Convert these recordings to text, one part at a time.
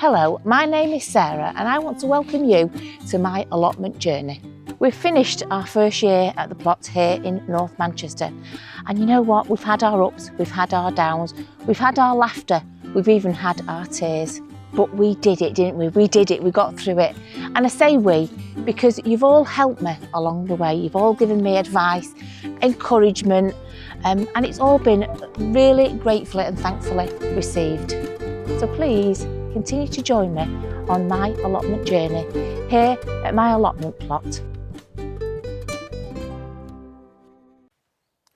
Hello, my name is Sarah and I want to welcome you to my allotment journey. We've finished our first year at the plot here in North Manchester, and you know what, we've had our ups, we've had our downs, we've had our laughter, we've even had our tears. But we did it, didn't we? We did it, we got through it. And I say we because you've all helped me along the way. You've all given me advice, encouragement, and it's all been really gratefully and thankfully received. So please continue to join me on my allotment journey here at my allotment plot.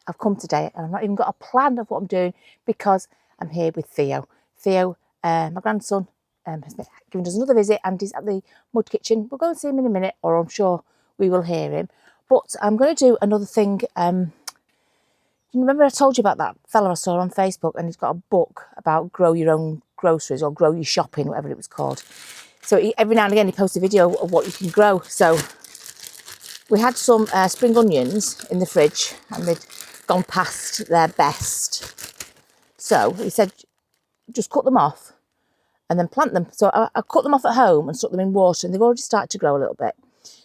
I've come today and I've not even got a plan of what I'm doing because I'm here with Theo. Theo, my grandson, has given us another visit and he's at the mud kitchen. We'll go and see him in a minute, or I'm sure we will hear him. But I'm going to do another thing. You remember I told you about that fella I saw on Facebook, and he's got a book about grow your own groceries or grow your shopping, whatever it was called. So every now and again he posts a video of what you can grow. So we had some spring onions in the fridge and they'd gone past their best. So he said, just cut them off and then plant them. So I cut them off at home and stuck them in water, and they've already started to grow a little bit.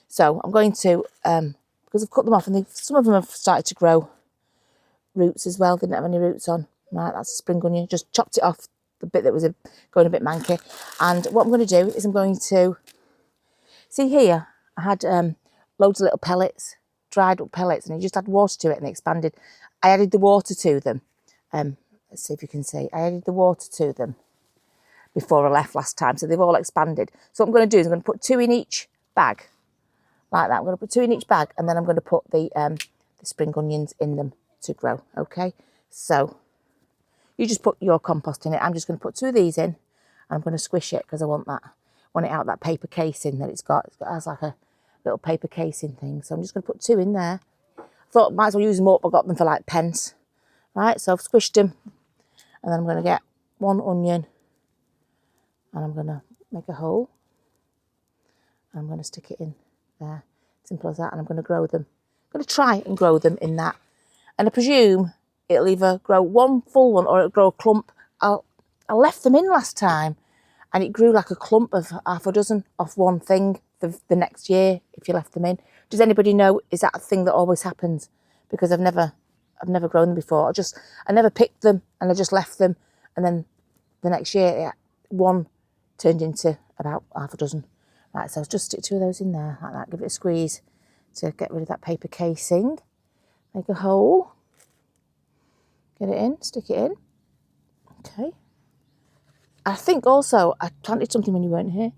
So I'm going to, because I've cut them off and some of them have started to grow roots as well. They didn't have any roots on. Right, that's a spring onion. Just chopped it off, the bit that was going a bit manky. And what I'm going to do is I'm going to, see here, I had loads of little pellets, dried up pellets, and I just add water to it and they expanded. I added the water to them. Let's see if you can see. I added the water to them before I left last time, so they've all expanded. So what I'm going to do is I'm going to put 2 in each bag, like that. I'm going to put 2 in each bag, and then I'm going to put the spring onions in them to grow, okay? So you just put your compost in it. I'm just going to put 2 of these in, and I'm going to squish it because I want it out of that paper casing that it's got. It has like a little paper casing thing. So I'm just going to put 2 in there. I thought might as well use them up. I got them for like pence, right? So I've squished them, and then I'm going to get 1 onion, and I'm going to make a hole. I'm going to stick it in there, simple as that, and I'm going to grow them. I'm going to try and grow them in that, and I presume it'll either grow one full one or it'll grow a clump. I left them in last time, and it grew like a clump of half a dozen off one thing the next year if you left them in. Does anybody know, is that a thing that always happens? Because I've never grown them before. I never picked them and I just left them, and then the next year one turned into about half a dozen. Right, so I'll just stick 2 of those in there like that, give it a squeeze to get rid of that paper casing. Make a hole, get it in, stick it in. Okay. I think also I planted something when you weren't here.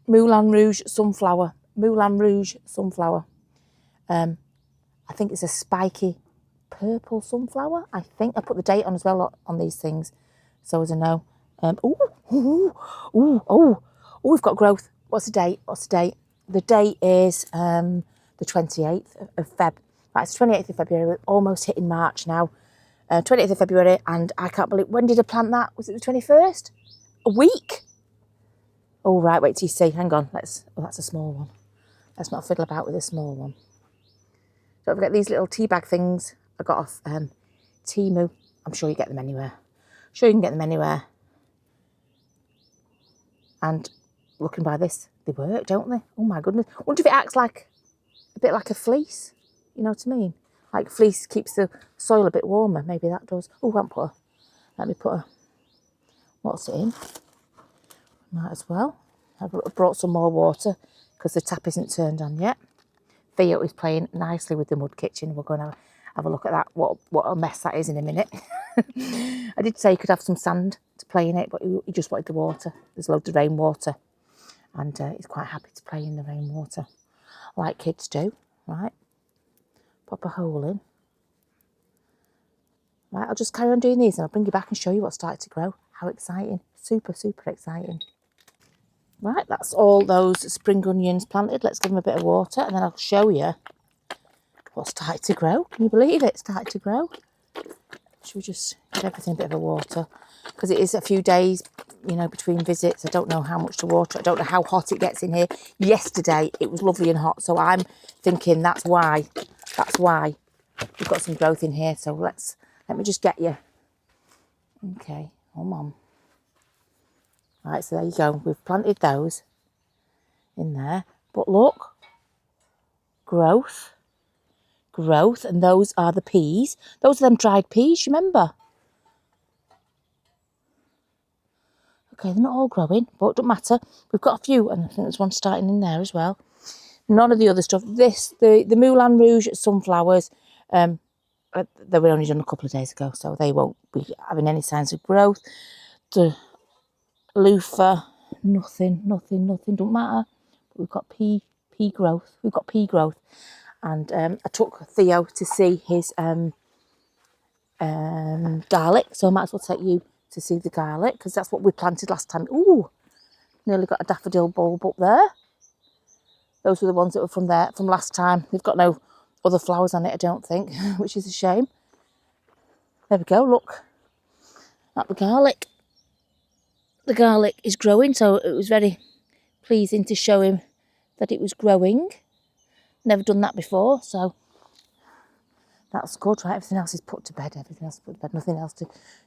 Moulin Rouge sunflower. Moulin Rouge sunflower. I think it's a spiky purple sunflower. I think I put the date on as well on these things, so as I know. We've got growth. What's the date? The date is the 28th of Feb. Right, it's 28th of February. We're almost hitting March now. 28th of February, and I can't believe, when did I plant that? Was it the 21st? A week? Oh, right, wait till you see. Hang on, that's a small one. Let's not fiddle about with a small one. Don't forget these little tea bag things I got off Temu. I'm sure you get them anywhere. Sure you can get them anywhere. And looking by this, they work, don't they? Oh my goodness. I wonder if it acts like a bit like a fleece. You know what I mean? Like fleece keeps the soil a bit warmer. Maybe that does. Oh, let me put a, what's it in? Might as well. I've brought some more water because the tap isn't turned on yet. Theo is playing nicely with the mud kitchen. We're going to have a look at that, what a mess that is in a minute. I did say you could have some sand to play in it, but he just wanted the water. There's loads of rainwater, and he's quite happy to play in the rainwater, like kids do, right? Pop a hole in. Right, I'll just carry on doing these and I'll bring you back and show you what's started to grow. How exciting. Super, super exciting. Right, that's all those spring onions planted. Let's give them a bit of water and then I'll show you what's started to grow. Can you believe it? It's started to grow. Should we just give everything a bit of a water? Because it is a few days, you know, between visits. I don't know how much to water. I don't know how hot it gets in here. Yesterday, it was lovely and hot. So I'm thinking that's why we've got some growth in here. So let me just get you. Okay, come on. Right, so there you go. We've planted those in there. But look, growth, growth, and those are the peas. Those are them dried peas, remember? Okay, they're not all growing, but it doesn't matter. We've got a few, and I think there's one starting in there as well. None of the other stuff. The Moulin Rouge sunflowers, they were only done a couple of days ago, so they won't be having any signs of growth. The loofah, nothing, don't matter. But we've got pea growth. We've got pea growth. And I took Theo to see his garlic, so I might as well take you to see the garlic, because that's what we planted last time. Ooh, nearly got a daffodil bulb up there. Those were the ones that were from last time. They've got no other flowers on it, I don't think, which is a shame. There we go, look at the garlic. The garlic is growing, so it was very pleasing to show him that it was growing. Never done that before, so that's good, right? Everything else is put to bed. Nothing else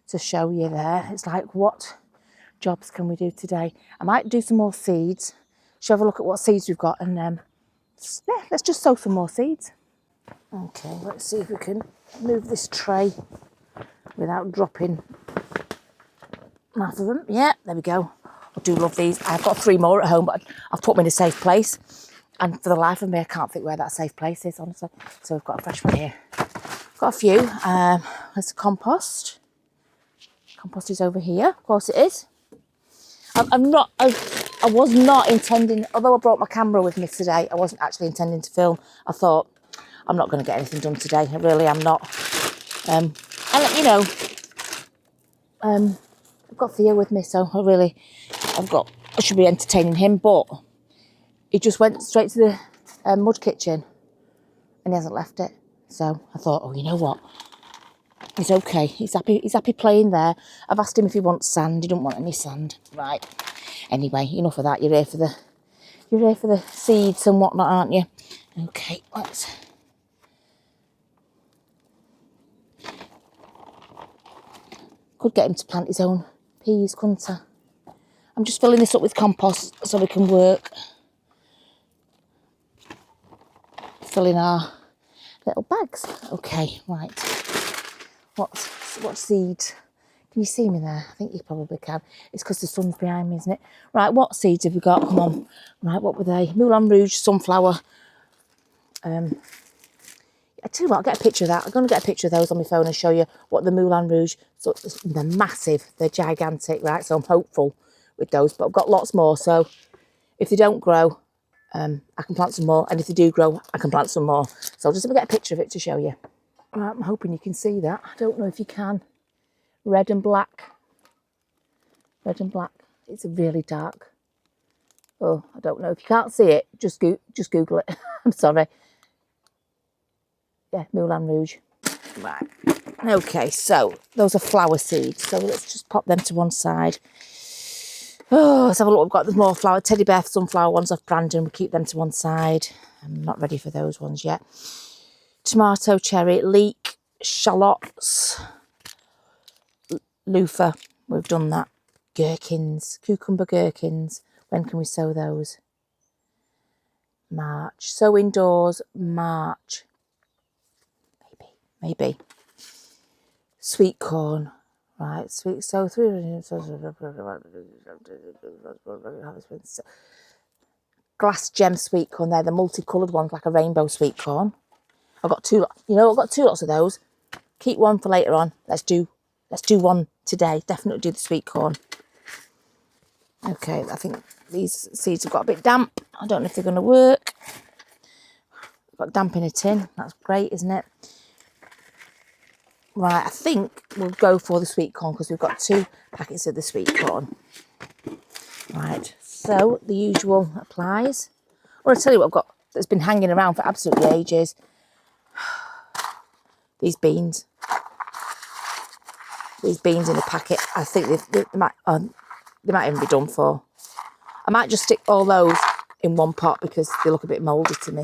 to show you there. It's like, what jobs can we do today? I might do some more seeds. Shall have a look at what seeds we've got, and yeah, let's just sow some more seeds. Okay, let's see if we can move this tray without dropping half of them. Yeah, there we go. I do love these. I've got 3 more at home, but I've put them in a safe place. And for the life of me, I can't think where that safe place is, honestly. So we've got a fresh one here. Got a few. There's compost. Compost is over here. Of course it is. I was not intending, although I brought my camera with me today, I wasn't actually intending to film. I thought, I'm not going to get anything done today. I really am not. And you know, I've got Theo with me, so I should be entertaining him, but he just went straight to the mud kitchen and he hasn't left it. So I thought, oh, you know what? He's okay. He's happy playing there. I've asked him if he wants sand. He don't want any sand. Right. Anyway, enough of that. You're here for the seeds and whatnot, aren't you? Okay, let's. Could get him to plant his own peas, couldn't I? I'm just filling this up with compost so we can work. Filling our little bags. Okay, right. What seeds? Can you see me there? I think you probably can. It's because the sun's behind me, isn't it? Right, what seeds have we got? Come on. Right, what were they? Moulin Rouge, sunflower. I tell you what, I'll get a picture of that. I'm going to get a picture of those on my phone and show you what the Moulin Rouge. So they're massive. They're gigantic, right? So I'm hopeful with those. But I've got lots more. So if they don't grow, I can plant some more. And if they do grow, I can plant some more. So I'll just get a picture of it to show you. Right, I'm hoping you can see that. I don't know if you can. Red and black. Red and black. It's really dark. Oh, I don't know. If you can't see it, just Google it. I'm sorry. Yeah, Moulin Rouge. Right. Okay, so those are flower seeds. So let's just pop them to one side. Oh, let's have a look. We've got the more flower, teddy bear sunflower ones off Brandon. We keep them to one side. I'm not ready for those ones yet. Tomato, cherry, leek, shallots, loofah. We've done that. Gherkins, cucumber gherkins. When can we sow those? March. Sow indoors, March. Maybe. Sweet corn. Right, sweet. So 300. Glass gem sweet corn. They're the multicoloured ones, like a rainbow sweet corn. I've got 2. I've got 2 lots of those. Keep one for later on. Let's do one today. Definitely do the sweet corn. Okay, I think these seeds have got a bit damp. I don't know if they're going to work. Got damp in a tin. That's great, isn't it? Right, I think we'll go for the sweet corn because we've got 2 packets of the sweet corn. Right, so the usual applies. Well, I'll tell you what I've got that's been hanging around for absolutely ages. These beans. These beans in a packet. I think they might even be done for. I might just stick all those in one pot because they look a bit mouldy to me.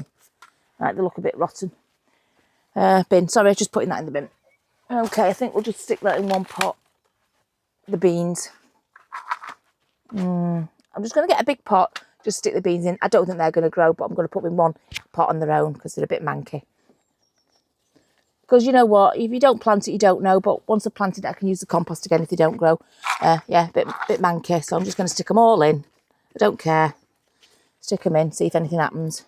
Right, they look a bit rotten. Bin. Sorry, just putting that in the bin. Okay, I think we'll just stick that in one pot. The beans. I'm just going to get a big pot, just stick the beans in. I don't think they're going to grow, but I'm going to put them in one pot on their own because they're a bit manky. Because you know what, if you don't plant it, you don't know. But once I've planted it, I can use the compost again if they don't grow. Yeah, a bit manky. So I'm just going to stick them all in. I don't care. Stick them in, see if anything happens.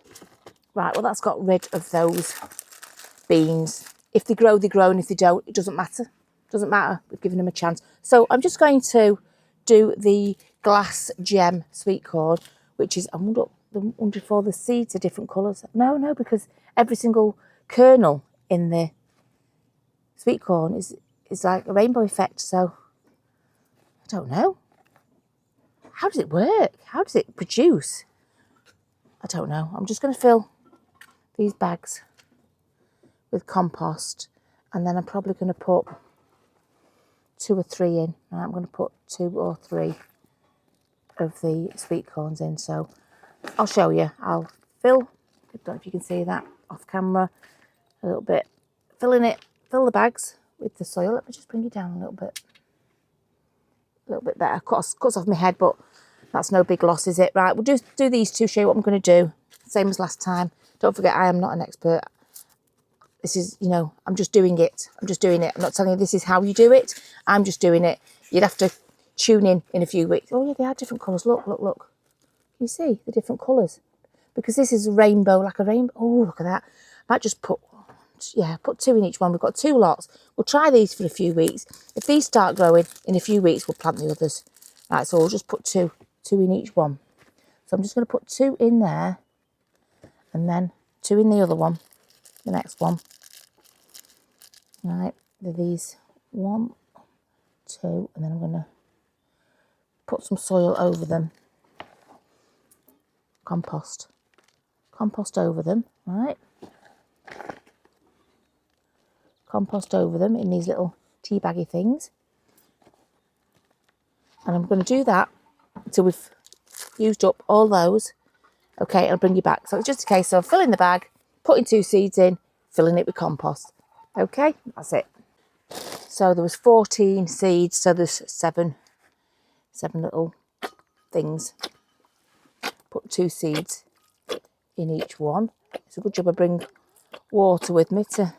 Right, well, that's got rid of those beans. If they grow, they grow. And if they don't, it doesn't matter. Doesn't matter. We've given them a chance. So I'm just going to do the glass gem sweet corn, which is, I wonder if all the seeds are different colours. No, because every single kernel in the sweet corn is like a rainbow effect. So I don't know. How does it work? How does it produce? I don't know. I'm just going to fill these bags with compost, and then I'm probably going to put 2 or 3 in. Right, I'm going to put 2 or 3 of the sweet corns in. So I'll show you. I'll fill, I don't know if you can see that off camera, a little bit, fill the bags with the soil. Let me just bring it down a little bit better. Cuts off my head, but that's no big loss, is it? Right, we'll just do these two, show you what I'm going to do. Same as last time. Don't forget, I am not an expert. This is, you know, I'm just doing it. I'm just doing it. I'm not telling you this is how you do it. I'm just doing it. You'd have to tune in a few weeks. Oh, yeah, they are different colours. Look. Can you see the different colours? Because this is a rainbow, like a rainbow. Oh, look at that. I might just put 2 in each one. We've got 2 lots. We'll try these for a few weeks. If these start growing, in a few weeks, we'll plant the others. Right, so we'll just put 2 in each one. So I'm just going to put 2 in there, and then 2 in the other one, the next one. Right, these 1, 2, and then I'm going to put some soil over them. Compost over them, right? Compost over them in these little tea baggy things. And I'm going to do that until we've used up all those. Okay, I'll bring you back. So it's just a case of filling the bag, putting 2 seeds in, filling it with compost. Okay, that's it. So there was 14 seeds, so there's 7 little things. Put 2 seeds in each one. It's a good job I bring water with me to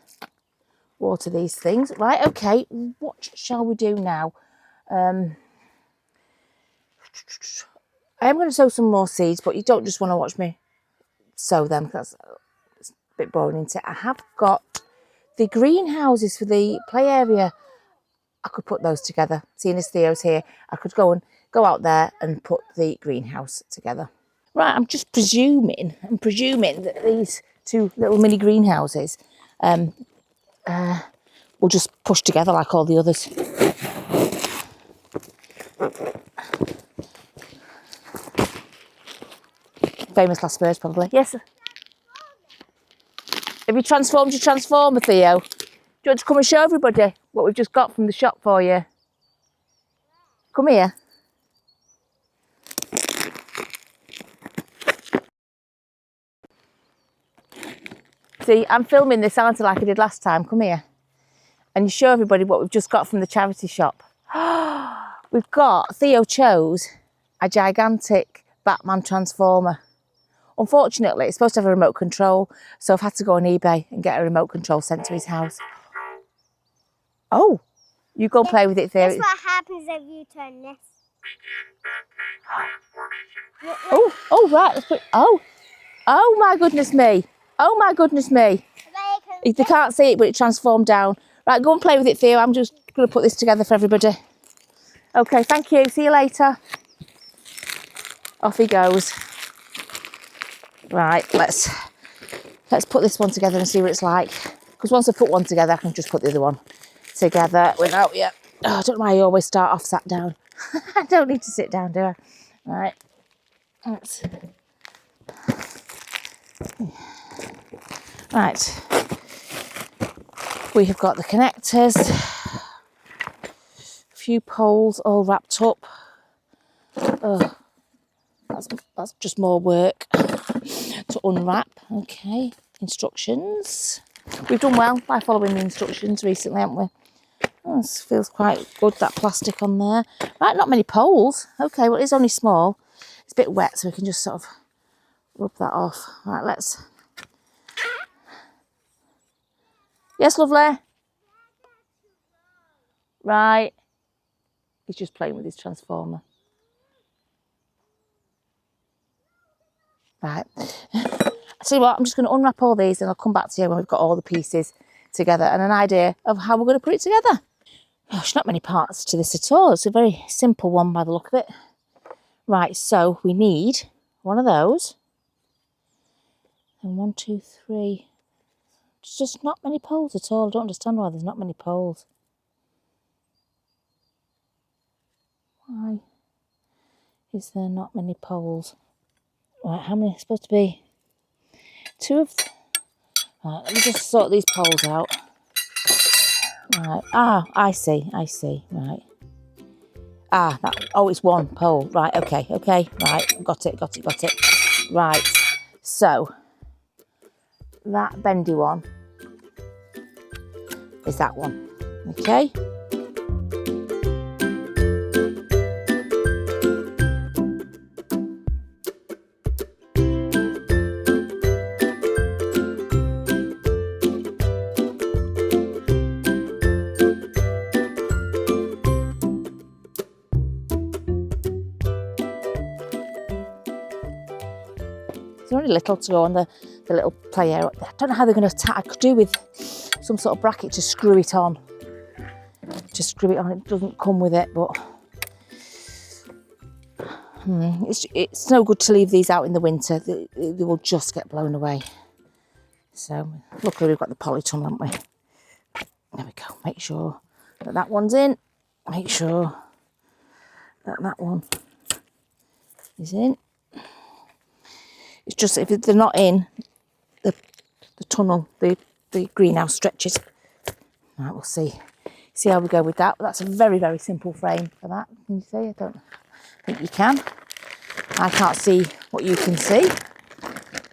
water these things. Right, okay, what shall we do now? I am going to sow some more seeds, but you don't just want to watch me sow them, because it's a bit boring, isn't it? I have got the greenhouses for the play area. I could put those together. Seeing as Theo's here, I could go out there and put the greenhouse together. Right, I'm presuming that these 2 little mini greenhouses will just push together like all the others. Famous last words, probably. Yes. Have you transformed your transformer, Theo? Do you want to come and show everybody what we've just got from the shop for you? Come here. See, I'm filming this, aren't I, like I did last time? Come here. And you show everybody what we've just got from the charity shop. We've got, Theo chose a gigantic Batman transformer. Unfortunately, it's supposed to have a remote control, so I've had to go on eBay and get a remote control sent to his house. Oh, you go play with it, Theo. That's what happens if you turn this. Oh, right. Oh my goodness me. Oh my goodness me. They can't see it, but it transformed down. Right, go and play with it, Theo. I'm just going to put this together for everybody. Okay, thank you. See you later. Off he goes. Right, let's put this one together and see what it's like. Because once I put one together, I can just put the other one together without you. Oh, I don't know why you always start off sat down. I don't need to sit down, do I? Right. Right. We have got the connectors. A few poles all wrapped up. Oh, that's just more work to unwrap. Okay. Instructions. We've done well by following the instructions recently, haven't we? Oh, this feels quite good, that plastic on there. Right, not many poles. Okay, well, it's only small. It's a bit wet, so we can just sort of rub that off. Right, let's... Yes, lovely? Right. He's just playing with his transformer. Right. I tell you what, I'm just going to unwrap all these and I'll come back to you when we've got all the pieces together and an idea of how we're going to put it together. Gosh, not many parts to this at all. It's a very simple one by the look of it. Right, so we need one of those. And 1, 2, 3. There's just not many poles at all. I don't understand why there's not many poles. Why is there not many poles? Right, how many are supposed to be? 2 of them. Right, let me just sort these poles out. Right, I see, right. Oh, it's 1 pole. Right, okay, right, got it. Right, so that bendy one is that one, okay? It's only little to go on the little play area. I don't know how they're going to I could do with some sort of bracket to screw it on. It doesn't come with it, but it's no good to leave these out in the winter. They will just get blown away. So luckily we've got the polytunnel, haven't we? There we go. Make sure that one's in. Make sure that one is in. It's just if they're not in, the tunnel, the greenhouse stretches. Right, we'll see how we go with that. But that's a very, very simple frame for that. Can you see? I don't think you can. I can't see what you can see.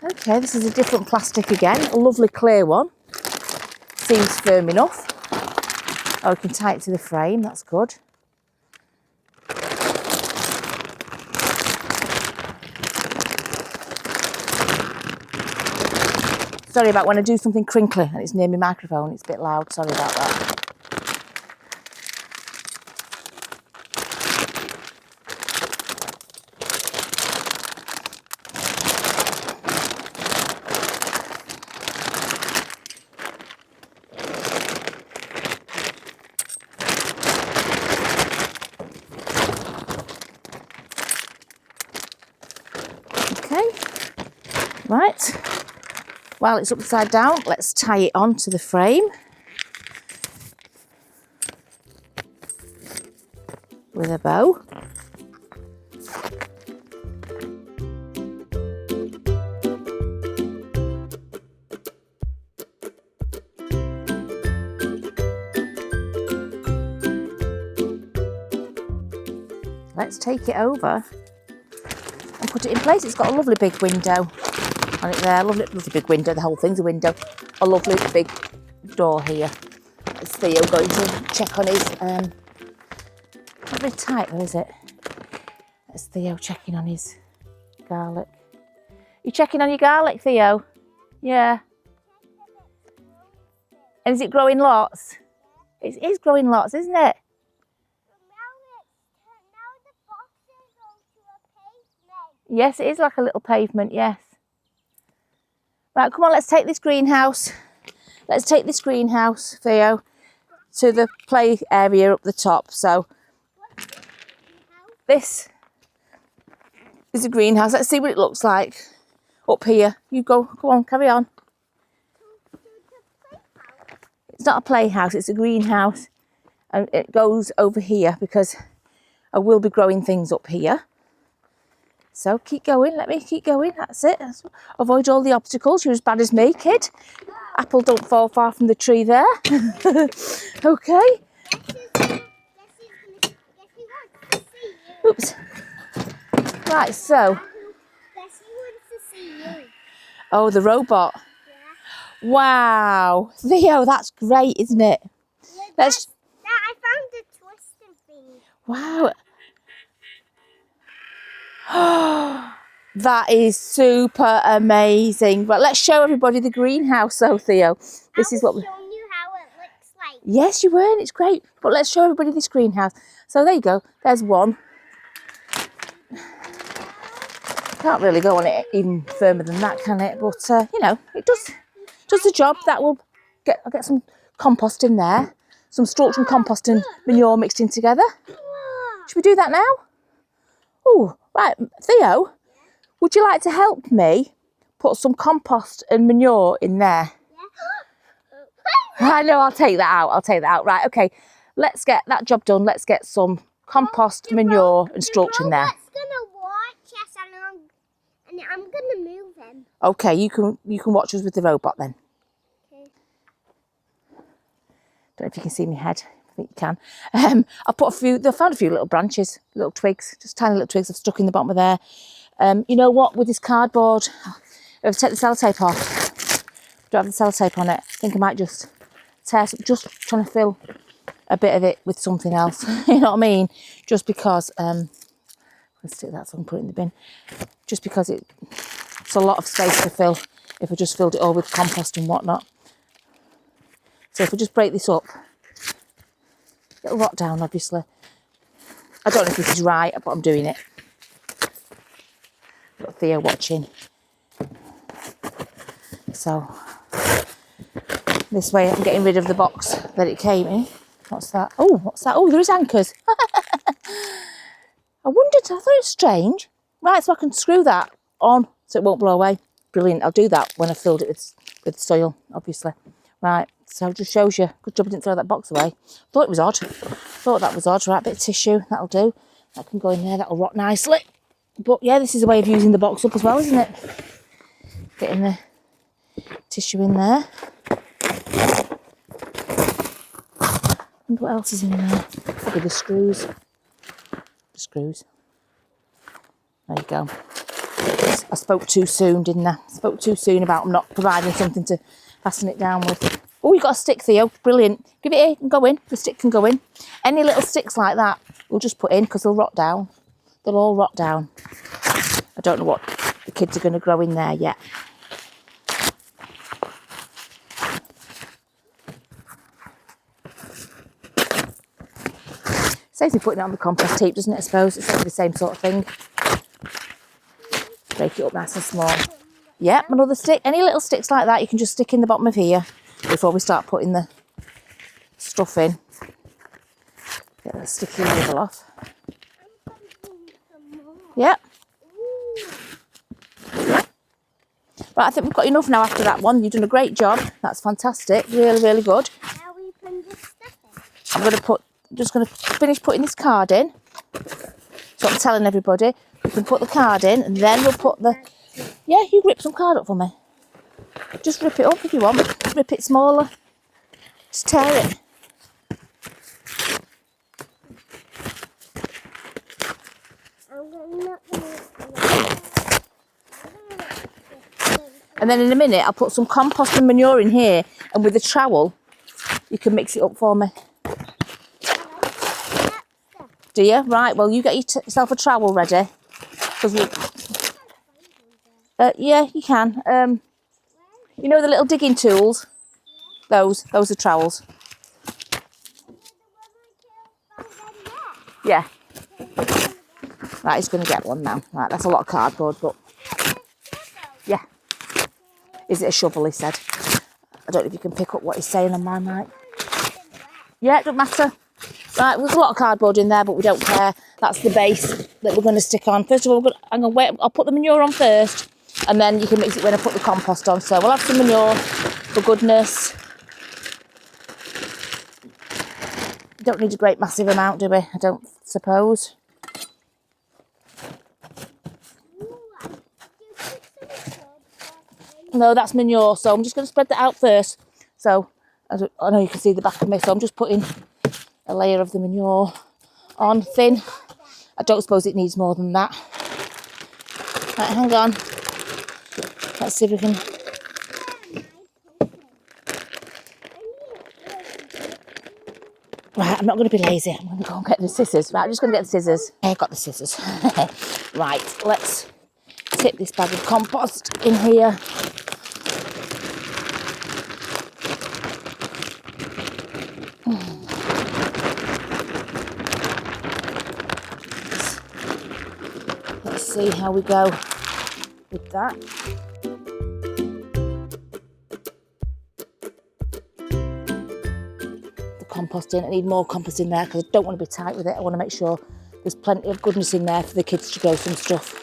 Okay, this is a different plastic again. A lovely clear one. Seems firm enough. Oh, we can tie it to the frame. That's good. Sorry about when I do something crinkly and it's near my microphone, it's a bit loud. Sorry about that. Okay, right. While it's upside down, let's tie it onto the frame with a bow. Let's take it over and put it in place. It's got a lovely big window on it there, lovely big window. The whole thing's a window. A lovely big door here. It's Theo going to check on his. Not very tight though, is it? That's Theo checking on his garlic. You checking on your garlic, Theo? Yeah. And is it growing lots? It is growing lots, isn't it? Yes, it is like a little pavement, yes. Right, come on, let's take this greenhouse. Let's take this greenhouse, Theo, to the play area up the top. So this is a greenhouse. Let's see what it looks like up here. You go, come on, carry on. It's not a playhouse, it's a greenhouse. And it goes over here because I will be growing things up here. So keep going, let me keep going, that's it. Avoid all the obstacles, you're as bad as me, kid. Apple don't fall far from the tree there. Okay. Oops. Right, so. Oh, the robot. Yeah. Wow. Theo, that's great, isn't it? Yeah, that Wow. That is super amazing. But let's show everybody the greenhouse, so Theo. This is what we... showing you how it looks like. Yes, you were, and it's great. But let's show everybody this greenhouse. So there you go. There's one. Can't really go on it even firmer than that, can it? But you know, it does the job. That will I'll get some compost in there, some stalks and compost and manure mixed in together. Should we do that now? Oh, right, Theo. Would you like to help me put some compost and manure in there? I know, I'll take that out. Right, okay. Let's get that job done. Let's get some compost, manure and stalks in there. The robot's gonna watch us and I'm gonna move him. Okay, you can watch us with the robot then. Okay. Don't know if you can see my head. I think you can. I found a few little branches, little twigs, just tiny little twigs I've stuck in the bottom of there. You know what, with this cardboard, if I take the sellotape off, don't have the sellotape on it, I think I might just tear some, just trying to fill a bit of it with something else. You know what I mean? Just because, let's stick that so I can put it in the bin. Just because it's a lot of space to fill if I just filled it all with compost and whatnot. So if I just break this up, it'll rot down, obviously. I don't know if this is right, but I'm doing it. Got Theo watching. So this way I'm getting rid of the box that it came in. What's that? Oh, what's that? Oh, there's anchors. I wondered, I thought it was strange. Right, so I can screw that on so it won't blow away. Brilliant, I'll do that when I filled it with soil, obviously. Right, so it just shows you. Good job I didn't throw that box away. Thought it was odd. Thought that was odd. Right, bit of tissue, that'll do. That can go in there, that'll rot nicely. But yeah, this is a way of using the box up as well, isn't it? Getting the tissue in there. And what else is in there? Probably the screws. The screws. There you go. I spoke too soon, didn't I? Spoke too soon about not providing something to fasten it down with. Oh, you got a stick, Theo. Brilliant. Give it here and go in. The stick can go in. Any little sticks like that, we'll just put in because they'll rot down. They'll all rot down. I don't know what the kids are going to grow in there yet. Saves me putting it on the compost heap, doesn't it, I suppose? It's like the same sort of thing. Break it up nice and small. Yep, another stick. Any little sticks like that you can just stick in the bottom of here before we start putting the stuff in. Get the sticky label off. Yep. Right, I think we've got enough now after that one. You've done a great job. That's fantastic. Really, really good. Now we can just stuff it. I'm just going to finish putting this card in. So I'm telling everybody, we can put the card in and then we'll put the... Yeah, you rip some card up for me. Just rip it up if you want. Rip it smaller. Just tear it. And then in a minute, I'll put some compost and manure in here. And with a trowel, you can mix it up for me. Do you? Right, well, you get yourself a trowel ready. Yeah, you can. You know the little digging tools? Those are trowels. Yeah. Right, he's going to get one now. Right, that's a lot of cardboard, but... Yeah. Is it a shovel, he said. I don't know if you can pick up what he's saying on my mic. Yeah, it doesn't matter. Right, there's a lot of cardboard in there, but we don't care. That's the base that we're going to stick on. First of all, I'm going to wait. I'll put the manure on first, and then you can mix it when I put the compost on. So we'll have some manure, for goodness. Don't need a great massive amount, do we? I don't suppose. No, that's manure, so I'm just going to spread that out first. So, I know you can see the back of me, so I'm just putting a layer of the manure on thin. I don't suppose it needs more than that. Right, hang on. Let's see if we can... Right, I'm not going to be lazy. I'm going to go and get the scissors. Right, I'm just going to get the scissors. I've got the scissors. Right, let's tip this bag of compost in here. Let's see how we go with that. The compost in. I need more compost in there because I don't want to be tight with it. I want to make sure there's plenty of goodness in there for the kids to grow some stuff.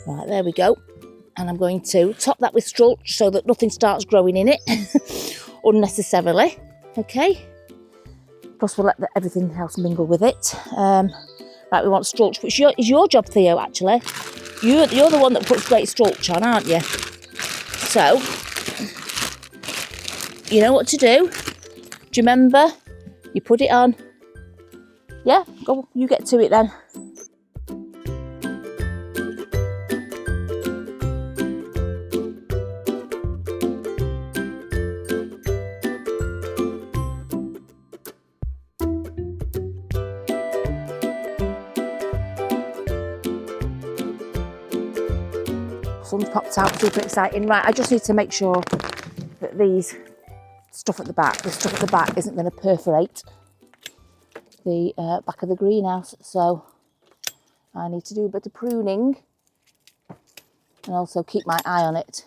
Right, there we go. And I'm going to top that with mulch so that nothing starts growing in it unnecessarily. Okay. Plus we'll let everything else mingle with it. Right, we want mulch, which is your job, Theo, actually. You're the one that puts great mulch on, aren't you? So, you know what to do. Do you remember? You put it on. Yeah, go, you get to it then. Sun's popped out, super exciting. Right, I just need to make sure that the stuff at the back isn't going to perforate the back of the greenhouse. So I need to do a bit of pruning and also keep my eye on it.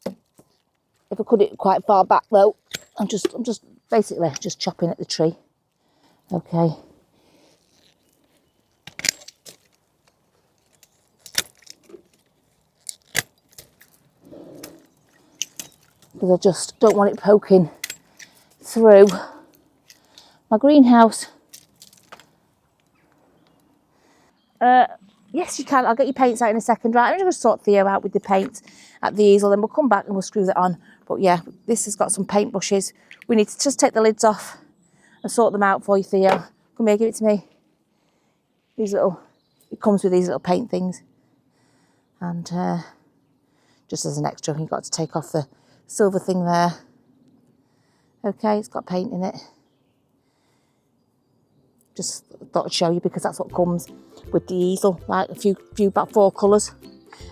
If I cut it quite far back though, I'm just basically just chopping at the tree. Okay. Because I just don't want it poking through my greenhouse. Yes, you can. I'll get your paints out in a second. Right, I'm just going to sort Theo out with the paint at the easel, then we'll come back and we'll screw that on. But yeah, this has got some paint brushes. We need to just take the lids off and sort them out for you, Theo. Come here, give it to me. These little, it comes with these little paint things. And just as an extra, you've got to take off the silver thing there. Okay, it's got paint in it. Just thought I'd show you because that's what comes with the easel, like a few about 4 colours.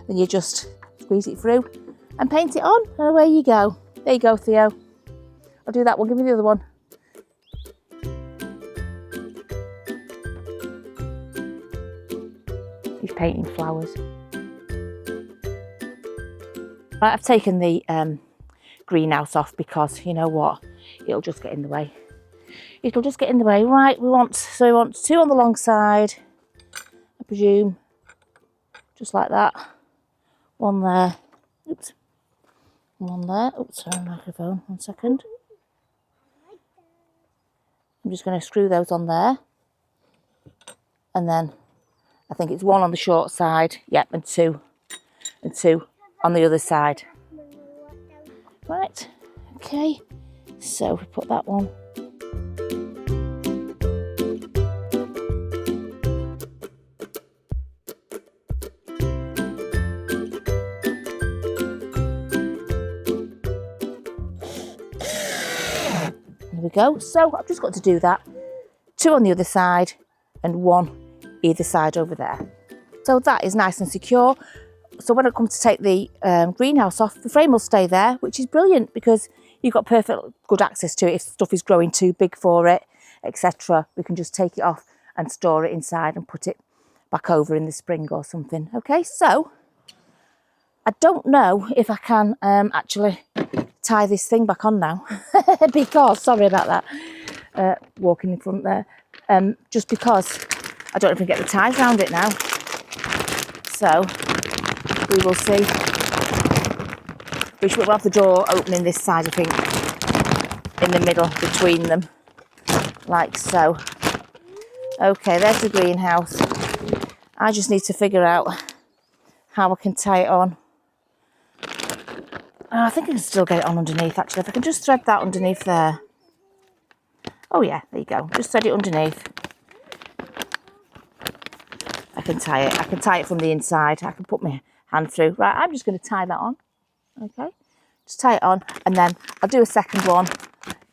Then you just squeeze it through and paint it on, and away you go. There you go, Theo. I'll do that one. Give me the other one. He's painting flowers. Right, I've taken the greenhouse off because you know what? It'll just get in the way. It'll just get in the way. Right, we want 2 on the long side, I presume. Just like that. 1 there. Oops. 1 there. Oops, sorry, microphone. 1 second. I'm just going to screw those on there. And then I think it's 1 on the short side. Yep, and 2 on the other side. Right, okay. So we put that one. There we go. So I've just got to do that. 2 on the other side and 1 either side over there. So that is nice and secure. So when I come to take the greenhouse off, the frame will stay there, which is brilliant because you've got perfect good access to it. If stuff is growing too big for it, etc., we can just take it off and store it inside and put it back over in the spring or something. Okay, so I don't know if I can actually tie this thing back on now because, sorry about that, walking in front there, just because I don't even get the ties around it now. So we will see. We'll have the door opening this side, I think, in the middle between them, like so. Okay, there's the greenhouse. I just need to figure out how I can tie it on. I think I can still get it on underneath, actually. If I can just thread that underneath there. Oh yeah, there you go. Just set it underneath. I can tie it. I can tie it from the inside. I can put my hand through. Right, I'm just going to tie that on. Okay, just tie it on, and then I'll do a second one.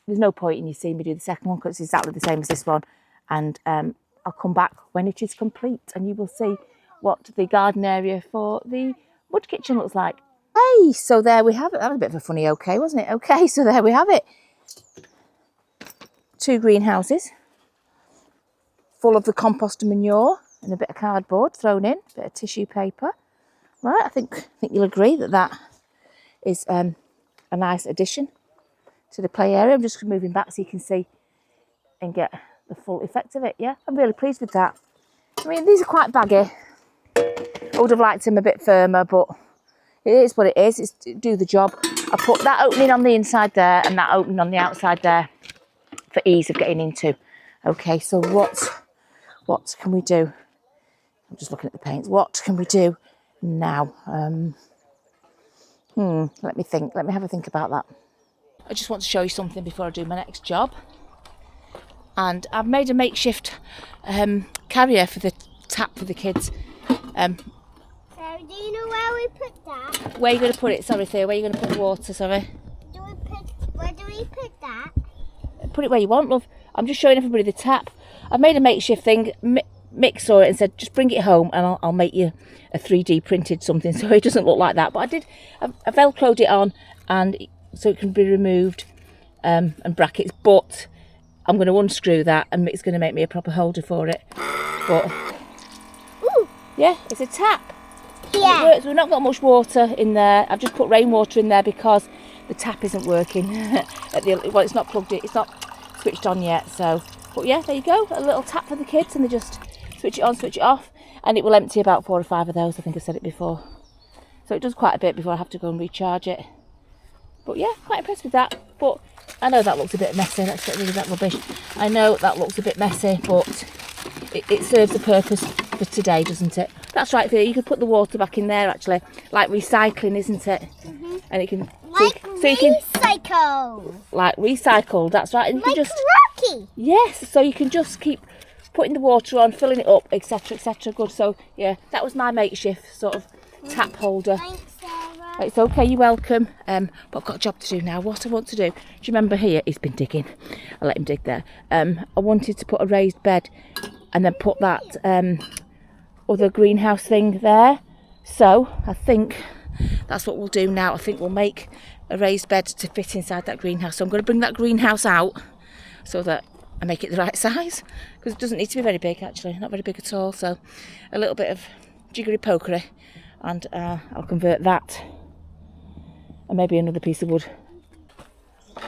There's no point in you seeing me do the second one because it's exactly the same as this one. And I'll come back when it is complete, and you will see what the garden area for the mud kitchen looks like. Hey, so there we have it. That was a bit of a funny okay, wasn't it? Okay, so there we have it. 2 greenhouses full of the compost and manure and a bit of cardboard thrown in, a bit of tissue paper. Right, I think you'll agree that that is a nice addition to the play area. I'm just moving back so you can see and get the full effect of it. Yeah, I'm really pleased with that. I mean, these are quite baggy. I would have liked them a bit firmer, but it is what it is. It's do the job. I put that opening on the inside there and that opening on the outside there for ease of getting into. Okay, so what can we do? I'm just looking at the paints. What can we do now? Let me think. Let me have a think about that. I just want to show you something before I do my next job. And I've made a makeshift carrier for the tap for the kids. Sarah, do you know where we put that? Where are you going to put it? Sorry, Theo. Where are you going to put the water? Sorry. Where do we put that? Put it where you want, love. I'm just showing everybody the tap. I've made a makeshift thing. Mick saw it and said, just bring it home and I'll make you a 3D printed something so it doesn't look like that. But I velcroed it on and so it can be removed and brackets. But I'm going to unscrew that and Mick's going to make me a proper holder for it. But Ooh. Yeah, it's a tap. Yeah. It works. We've not got much water in there. I've just put rainwater in there because the tap isn't working. Well, it's not plugged in. It's not switched on yet. So, but yeah, there you go. A little tap for the kids, and they just switch it on, switch it off, and it will empty about 4 or 5 of those. I think I said it before. So it does quite a bit before I have to go and recharge it. But yeah, quite impressed with that. But I know that looks a bit messy. Let's get rid of that rubbish. I know that looks a bit messy, but it serves a purpose for today, doesn't it? That's right, Theo. You could put the water back in there, actually, like recycling, isn't it? Mm-hmm. And it can recycle. Like recycled. That's right. And you like can just Rocky. Yes. So you can just keep putting the water on, filling it up, etc., etc. Good. So yeah, that was my makeshift sort of tap holder. Thanks, Sarah. It's okay. You're welcome. But I've got a job to do now. What I want to do? Do you remember here? He's been digging. I let him dig there. I wanted to put a raised bed, and then put that other greenhouse thing there. So I think that's what we'll do now. I think we'll make a raised bed to fit inside that greenhouse. So I'm going to bring that greenhouse out so that I make it the right size, because it doesn't need to be very big, actually, not very big at all. So a little bit of jiggery pokery, and I'll convert that and maybe another piece of wood.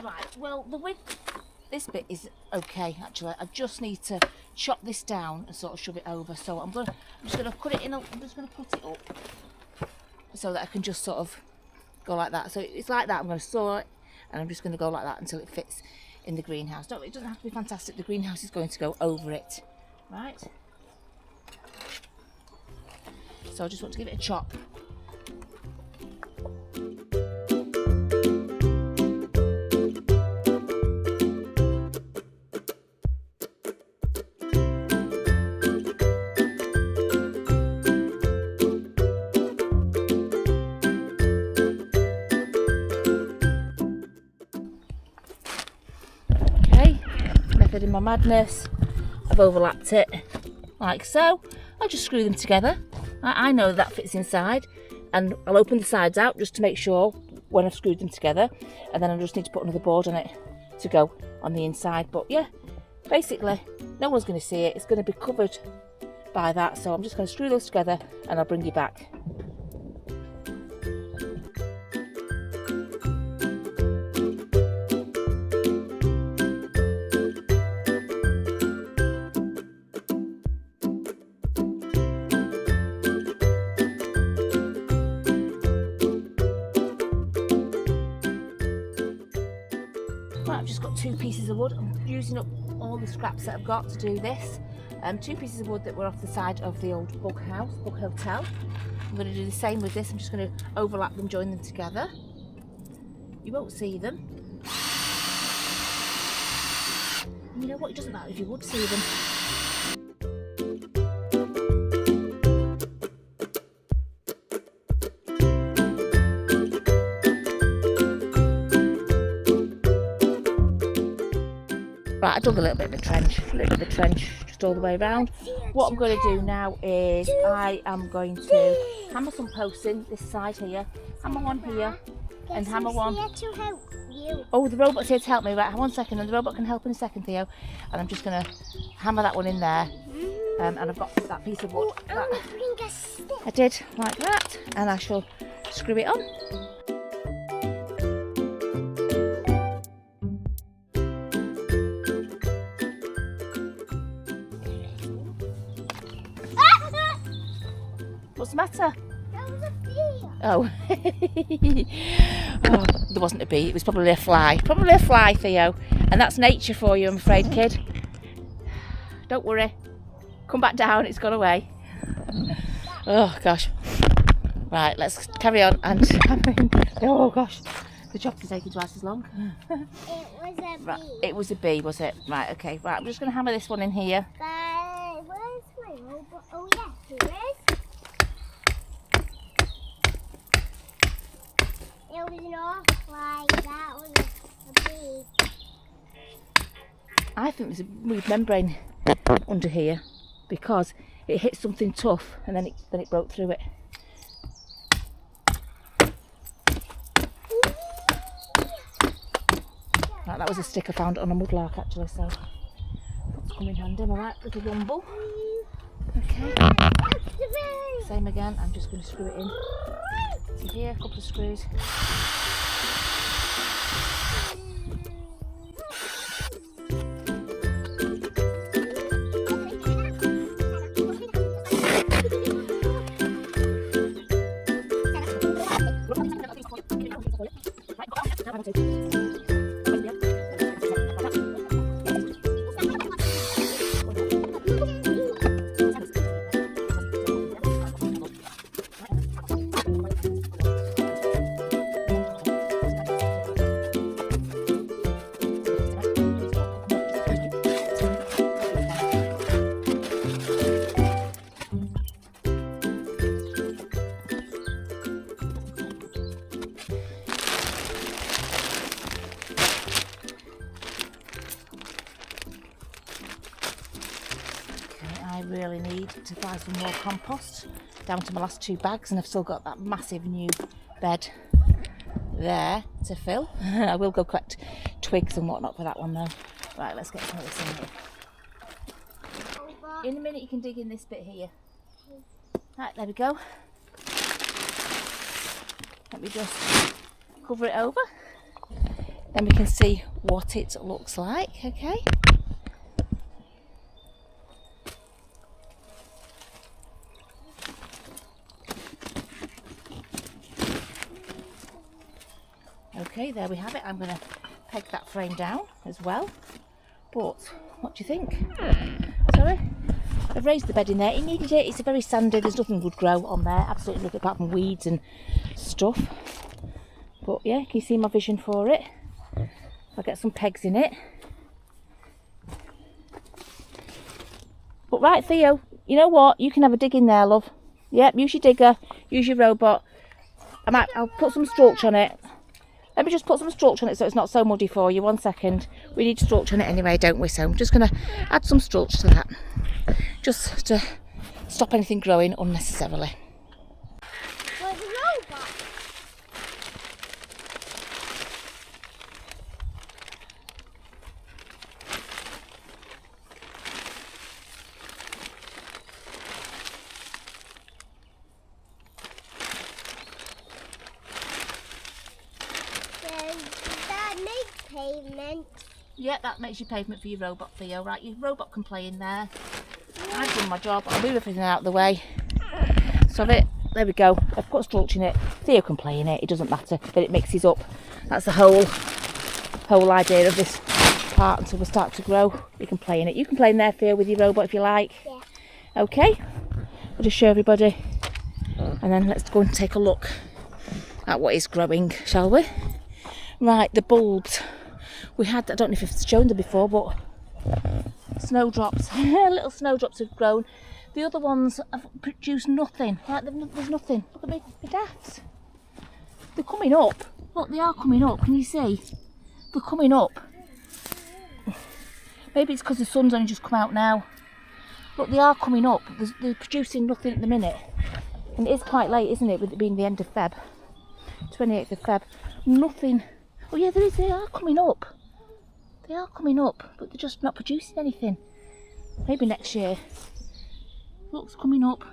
Right, well, the width, this bit is okay, actually. I just need to chop this down and sort of shove it over. So I'm just gonna put it in. I'm just gonna put it up so that I can just sort of go like that. So it's like that. I'm going to saw it, and I'm just going to go like that until it fits in the greenhouse. It doesn't have to be fantastic. The greenhouse is going to go over it, right? So I just want to give it a chop. In my madness, I've overlapped it like so. I'll just screw them together. I know that fits inside, and I'll open the sides out just to make sure when I've screwed them together, and then I just need to put another board on it to go on the inside. But yeah, basically no one's going to see it. It's going to be covered by that, so I'm just going to screw those together and I'll bring you back. I've just got 2 pieces of wood. I'm using up all the scraps that I've got to do this. 2 pieces of wood that were off the side of the old bug hotel. I'm going to do the same with this. I'm just going to overlap them, join them together. You won't see them. You know what, it doesn't matter if you would see them. Right, I dug a little bit of a trench, just all the way around. What I'm going to do now is I am going to hammer some posts in this side here, hammer one here, and hammer one. To help you. Oh, the robot's here to help me. Right, 1 second, and the robot can help in a second, Theo. And I'm just going to hammer that one in there. And I've got that piece of wood. I did, like that. And I shall screw it on. What's the matter? That was a bee. Oh. Oh, there wasn't a bee, it was probably a fly. Probably a fly, Theo. And that's nature for you, I'm afraid, kid. Don't worry. Come back down, it's gone away. Oh, gosh. Right, let's carry on. And oh, gosh. The job is taking twice as long. It was a bee. Right, it was a bee, was it? Right, okay. Right, I'm just going to hammer this one in here. Where's my robot? Oh, yes, here it is. It was not like that was a bee. I think there's a weird membrane under here because it hit something tough and then it broke through it. Right, that was a stick I found on a mudlark actually, so that's come in handy. Am I right, little rumble? Okay. Same again, I'm just going to screw it in. So here, a couple of screws. I really need to buy some more compost, down to my last 2 bags, and I've still got that massive new bed there to fill. I will go collect twigs and whatnot for that one though. Right, let's get some of this in here. In a minute you can dig in this bit here. Right, there we go. Let me just cover it over. Then we can see what it looks like, okay? Okay, there we have it. I'm going to peg that frame down as well. But what do you think? Sorry? I've raised the bed in there. It needed it. It's a very sandy. There's nothing would grow on there. Absolutely nothing apart from weeds and stuff. But yeah, can you see my vision for it? I'll get some pegs in it. But right, Theo, you know what? You can have a dig in there, love. Yep, use your digger. Use your robot. I'll put some straw on it. Let me just put some straw on it so it's not so muddy for you. 1 second. We need straw on it anyway, don't we? So I'm just going to add some straw to that. Just to stop anything growing unnecessarily. Where's the robot? Does that make pavement? Yeah, that makes your pavement for your robot, Theo. Right, your robot can play in there. I've done my job. I'll move everything out of the way. So there we go. I've put straw in it. Theo can play in it. It doesn't matter that it mixes up. That's the whole idea of this part until we start to grow. You can play in it. You can play in there, Theo, with your robot if you like. Yeah. Okay. I'll just show everybody. And then let's go and take a look at what is growing, shall we? Right, the bulbs. We had, I don't know if I've shown them before, but Snowdrops, little snowdrops have grown. The other ones have produced nothing. Like there's nothing. Look at me dafts. They're coming up. Look, they are coming up. Can you see? They're coming up. Maybe it's because the sun's only just come out now. Look, they are coming up. They're producing nothing at the minute. And it is quite late, isn't it, with it being the end of Feb. 28th of Feb. Nothing. Oh yeah, they are coming up. They are coming up, but they're just not producing anything. Maybe next year. Look, it's coming up.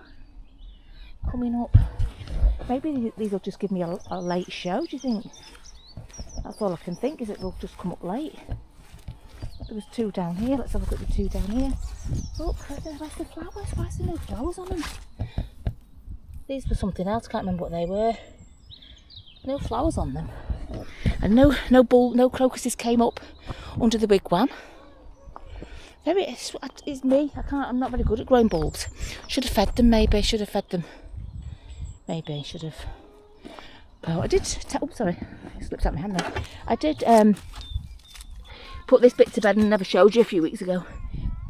Coming up. Maybe these will just give me a late show, do you think? That's all I can think, is it they'll just come up late. There was 2 down here. Let's have a look at the 2 down here. Look, where's the flowers? Why's there no flowers on them? These were something else, can't remember what they were. No flowers on them. And no crocuses came up under the wigwam. Maybe it's me. I'm not very good at growing bulbs. Should have fed them, maybe. Should have fed them. Maybe should have. Oh, I did. Oh, sorry, it slipped out my hand there. I did put this bit to bed and never showed you a few weeks ago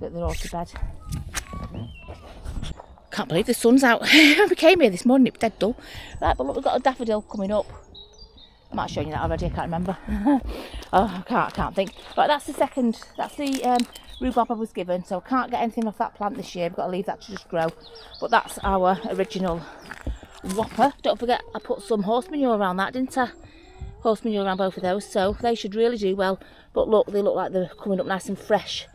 that they're all to bed. Can't believe the sun's out. We came here this morning, it was dead dull. Right, but look, we've got a daffodil coming up. I might have shown you that already, I can't remember. Oh, I can't think. Right, that's the rhubarb I was given, so I can't get anything off that plant this year. We've got to leave that to just grow. But that's our original whopper. Don't forget, I put some horse manure around that, didn't I? Horse manure around both of those, so they should really do well. But look, they look like they're coming up nice and fresh.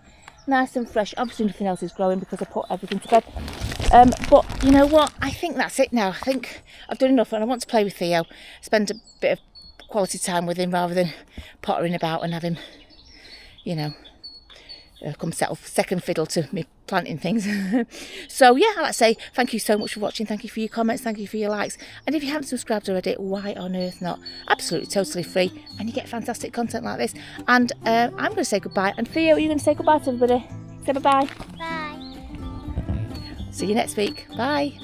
Nice and fresh. Obviously nothing else is growing because I put everything to bed. But you know what? I think that's it now. I think I've done enough and I want to play with Theo. Spend a bit of quality time with him rather than pottering about and have him, you know, come settle second fiddle to me planting things. So yeah, I'd like to say thank you so much for watching. Thank you for your comments, thank you for your likes, and if you haven't subscribed already, why on earth not? Absolutely totally free, and you get fantastic content like this. And I'm going to say goodbye, and Theo, are you going to say goodbye to everybody? Say bye bye. Bye. See you next week. Bye.